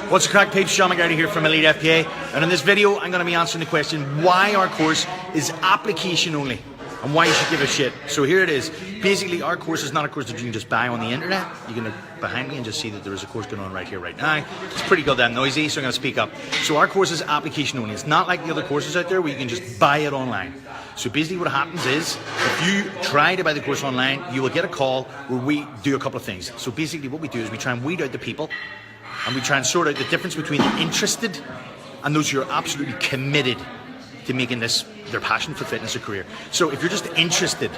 What's the crack, peeps? Sean McGarty here from Elite FPA, and in this video I'm going to be answering the question why our course is application only and why you should give a shit. So here it is. Basically, our course is not a course that you can just buy on the internet. You can look behind me and just see that there is a course going on right here, right now. It's pretty goddamn noisy, so I'm going to speak up. So our course is application only. It's not like the other courses out there where you can just buy it online. So basically what happens is, if you try to buy the course online, you will get a call where we do a couple of things. So basically what we do is we try and weed out the people, and we try and sort out the difference between the interested and those who are absolutely committed to making this their passion for fitness a career. So if you're just interested,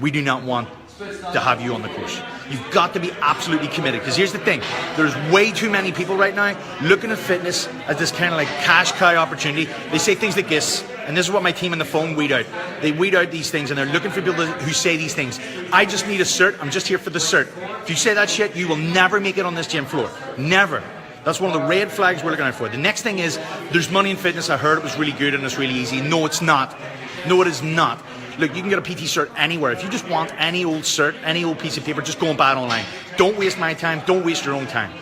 we do not want to have you on the course. You've got to be absolutely committed, because here's the thing, there's way too many people right now looking at fitness as this kind of like cash cow opportunity. They say things like this, and this is what my team on the phone weed out. They weed out these things, and they're looking for people who say these things. I just need a cert, I'm just here for the cert. If you say that shit, you will never make it on this gym floor. Never. That's one of the red flags we're looking out for. The next thing is, there's money in fitness. I heard it was really good and it's really easy. No, it's not. No, it is not. Look, you can get a PT cert anywhere. If you just want any old cert, any old piece of paper, just go and buy it online. Don't waste my time. Don't waste your own time.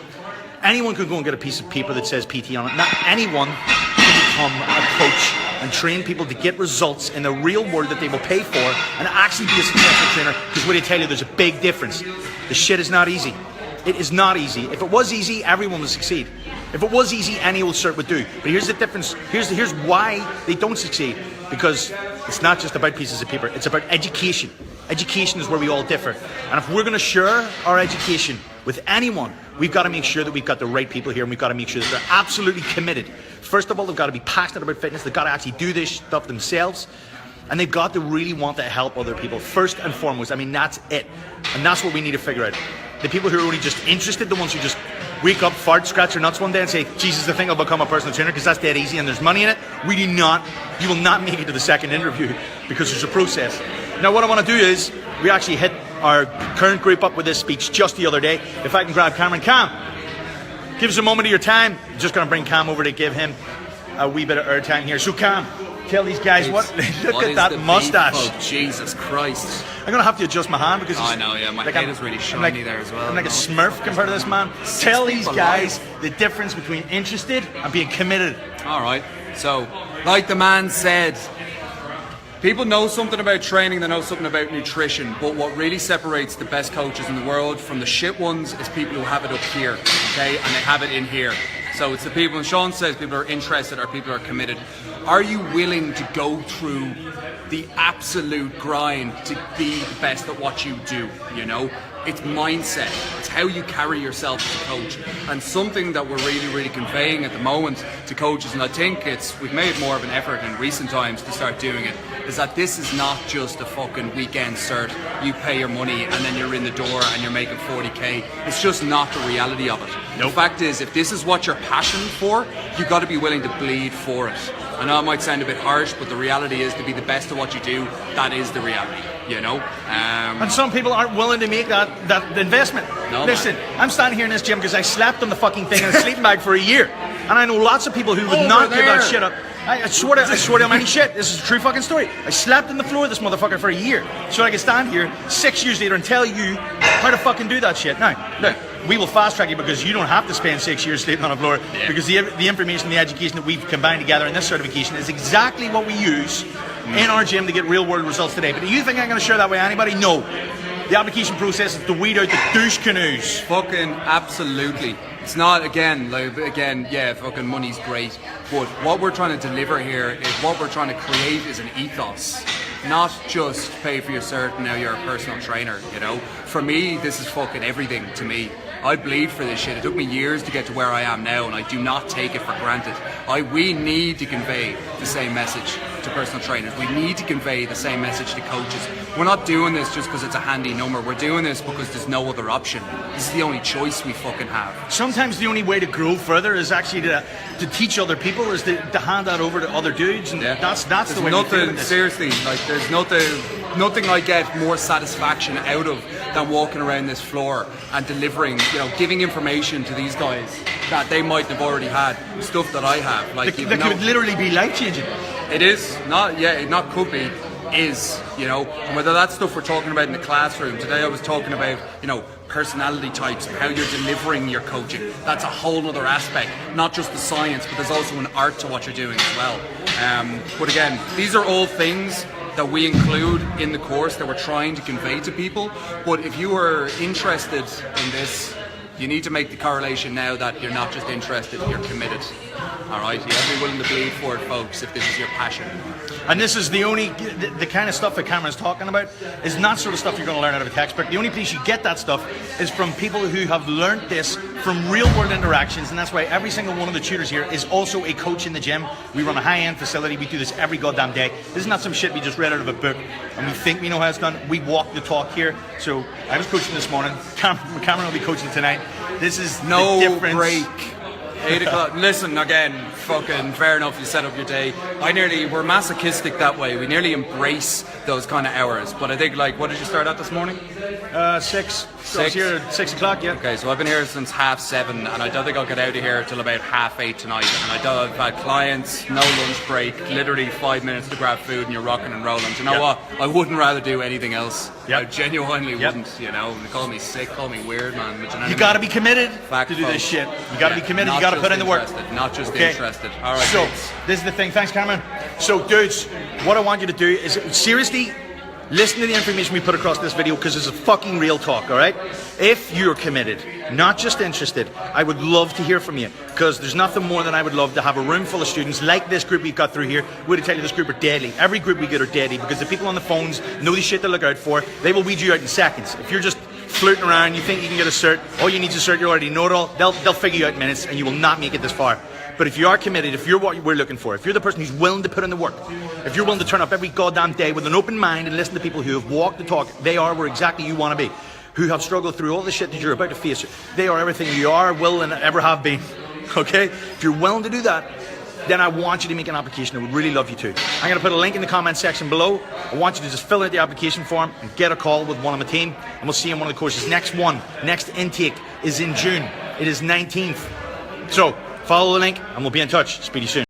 Anyone can go and get a piece of paper that says PT on it. Not anyone can become a coach and train people to get results in the real world that they will pay for and actually be a successful trainer. Because what I tell you, there's a big difference. The shit is not easy. It is not easy. If it was easy, everyone would succeed. If it was easy, any old cert would do. But here's the difference. Here's why they don't succeed. Because it's not just about pieces of paper. It's about education. Education is where we all differ. And if we're going to share our education with anyone, we've got to make sure that we've got the right people here, and we've got to make sure that they're absolutely committed. First of all, they've got to be passionate about fitness. They've got to actually do this stuff themselves. And they've got to really want to help other people, first and foremost. I mean, that's it. And that's what we need to figure out. The people who are only just interested, the ones who just wake up, fart, scratch their nuts one day and say, Jesus, I think I'll become a personal trainer because that's dead easy and there's money in it. We do not. You will not make it to the second interview because there's a process. Now, what I want to do is, we actually hit our current group up with this speech just the other day. If I can grab Cameron. Cam, give us a moment of your time. I'm just going to bring Cam over to give him a wee bit of airtime here. So Cam, tell these guys look at that mustache. Oh, Jesus Christ. I'm going to have to adjust my hand because I know, yeah, my head is really shiny there as well. I'm like a smurf compared to this man. Tell these guys the difference between interested and being committed. Alright, so, like the man said, people know something about training, they know something about nutrition, but what really separates the best coaches in the world from the shit ones is people who have it up here, okay, and they have it in here. So it's the people, and Sean says people are interested or people are committed. Are you willing to go through the absolute grind to be the best at what you do, you know? It's mindset, it's how you carry yourself as a coach. And something that we're really conveying at the moment to coaches, and I think we've made more of an effort in recent times to start doing it, is that this is not just a fucking weekend cert. You pay your money and then you're in the door and you're making 40k. It's just not the reality of it. Nope. The fact is, if this is what you're passionate for, you've got to be willing to bleed for it. I know it might sound a bit harsh, but the reality is, to be the best at what you do, that is the reality, you know? And some people aren't willing to make that investment. No, listen, I'm standing here in this gym because I slept on the fucking thing in a sleeping bag for a year. And I know lots of people who would not give that shit up. I swear to any shit, this is a true fucking story. I slept on the floor of this motherfucker for a year, so I can stand here 6 years later and tell you how to fucking do that shit. Now, look, we will fast track you because you don't have to spend 6 years sleeping on the floor, because the information, the education that we've combined together in this certification is exactly what we use in our gym to get real world results today. But do you think I'm going to share that with anybody? No. The application process is to weed out the douche canoes. Fucking absolutely. It's not, yeah, fucking money's great, but what we're trying to deliver here is, what we're trying to create is an ethos. Not just pay for your cert and now you're a personal trainer, you know? For me, this is fucking everything to me. I bleed for this shit. It took me years to get to where I am now, and I do not take it for granted. We need to convey the same message to personal trainers. We need to convey the same message to coaches. We're not doing this just because it's a handy number. We're doing this because there's no other option. This is the only choice we fucking have. Sometimes the only way to grow further is actually to teach other people, is to hand that over to other dudes, and that's the way. Nothing, seriously, like there's nothing I get more satisfaction out of than walking around this floor and delivering, you know, giving information to these guys that they might have already had, stuff that I have. Like that could literally be life changing. It is not, yeah, it not could be. is, you know, and whether that's stuff we're talking about in the classroom. Today I was talking about, you know, personality types and how you're delivering your coaching. That's a whole other aspect, not just the science, but there's also an art to what you're doing as well. But again, these are all things that we include in the course that we're trying to convey to people. But if you are interested in this, you need to make the correlation now that you're not just interested, you're committed. All right, you have to be willing to bleed for it, folks, if this is your passion. And this is the only, the kind of stuff that Cameron's talking about is not sort of stuff you're going to learn out of a textbook. The only place you get that stuff is from people who have learned this from real world interactions, and that's why every single one of the tutors here is also a coach in the gym. We run a high-end facility. We do this every goddamn day. This is not some shit we just read out of a book and we think we know how it's done. We walk the talk here. So I was coaching this morning. Cameron will be coaching tonight. This is no the difference. break. 8 o'clock. Listen, again, fucking fair enough, you set up your day. We're masochistic that way. We nearly embrace those kind of hours. But I think, like, what did you start at this morning? 6. So I was here at 6 o'clock, yeah. Okay, so I've been here since 7:30, and I don't think I'll get out of here till about 8:30 tonight. And I've had clients, no lunch break, literally 5 minutes to grab food, and you're rocking and rolling. Do you know what? I wouldn't rather do anything else. I genuinely wouldn't, you know. They call me sick, call me weird, man. But you got to be committed Fact, to do folks. this shit. You got to be committed, you got to put in the work. Not just interested. All right, so dudes. this is the thing. Thanks, Cameron. So, dudes, what I want you to do is seriously listen to the information we put across this video, because it's a fucking real talk, all right? If you're committed, not just interested, I would love to hear from you, because there's nothing more than I would love to have a room full of students like this group we've got through here. We're to tell you this group are deadly. Every group we get are deadly, because the people on the phones know the shit to look out for. They will weed you out in seconds. If you're just flirting around, you think you can get a cert, all you need is a cert, you already know it all, they'll figure you out in minutes, and you will not make it this far. But if you are committed, if you're what we're looking for, if you're the person who's willing to put in the work, if you're willing to turn up every goddamn day with an open mind and listen to people who have walked the talk, they are where exactly you want to be, who have struggled through all the shit that you're about to face. They are everything you are, will, and ever have been. Okay? If you're willing to do that, then I want you to make an application. I would really love you to. I'm going to put a link in the comment section below. I want you to just fill out the application form and get a call with one of my team, and we'll see you in one of the courses. Next intake is in June. It is 19th. So, follow the link and we'll be in touch. Speak to you soon.